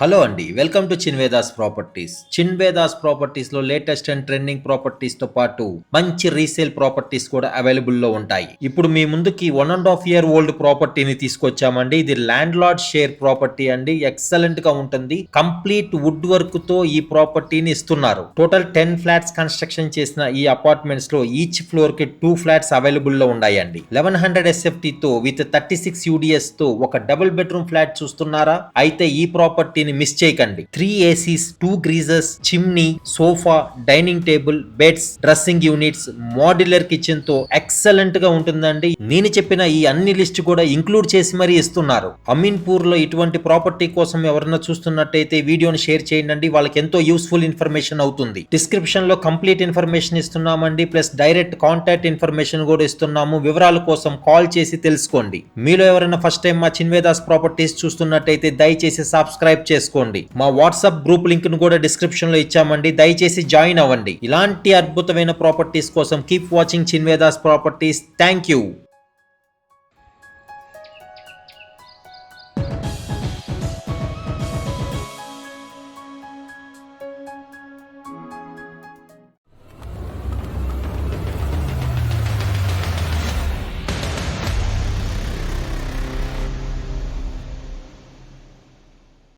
Hello అండి, welcome to చిన్వేదాస్ properties. చిన్వేదాస్ properties లో latest and trending properties తో పాటు మంచి రీసేల్ ప్రాపర్టీస్ కూడా అవైలబుల్ లో ఉంటాయి. ఇప్పుడు మీ ముందుకి 1.5 year ఓల్డ్ ప్రాపర్టీని తీసుకొచ్చామండి. ఇది ల్యాండ్ లార్డ్ షేర్ ప్రాపర్టీ అండి. ఎక్సలెంట్ గా ఉంటుంది. కంప్లీట్ వుడ్ వర్క్ తో ఈ ప్రాపర్టీని ఇస్తున్నారు. టోటల్ 10 ఫ్లాట్స్ కన్స్ట్రక్షన్ చేసిన ఈ అపార్ట్మెంట్స్ లో ఈచ్ ఫ్లోర్ కి 2 ఫ్లాట్స్ అవైలబుల్ లో ఉన్నాయండి. 1100 SFT తో విత్ 36 UDS తో ఒక డబుల్ బెడ్రూమ్ ఫ్లాట్ చూస్తున్నారా? అయితే ఈ ప్రాపర్టీ మిస్ చేయకండి. 3 ACs, 2 geysers, chimney, sofa, dining table, beds, dressing units, modular kitchen తో ఎక్సలెంట్ గా ఉంటుందండి. నేను చెప్పిన ఈ అన్ని లిస్ట్ కూడా ఇంక్లూడ్ చేసి మరీ ఇస్తున్నారు. అమీన్పూర్ లో ఇటువంటి ప్రాపర్టీ కోసం ఎవరైనా చూస్తున్నట్టయితే వీడియోని షేర్ చేయండి. వాళ్ళకి ఎంతో యూస్ఫుల్ ఇన్ఫర్మేషన్ అవుతుంది. డిస్క్రిప్షన్ లో కంప్లీట్ ఇన్ఫర్మేషన్ ఇస్తున్నామండి. ప్లస్ డైరెక్ట్ కాంటాక్ట్ ఇన్ఫర్మేషన్ కూడా ఇస్తున్నాము. వివరాల కోసం కాల్ చేసి తెలుసుకోండి. మీలో ఎవరైనా ఫస్ట్ టైం మా చిన్వేదాస్ ప్రాపర్టీస్ చూస్తున్నట్టయితే దయచేసి సబ్స్క్రైబ్ చేసుకోండి. మా వాట్సాప్ గ్రూప్ లింక్ ను కూడా డిస్క్రిప్షన్ లో ఇచ్చామండి. దయచేసి జాయిన్ అవ్వండి. ఇలాంటి అద్భుతమైన ప్రాపర్టీస్ కోసం keep watching Chinvedas properties. Thank you.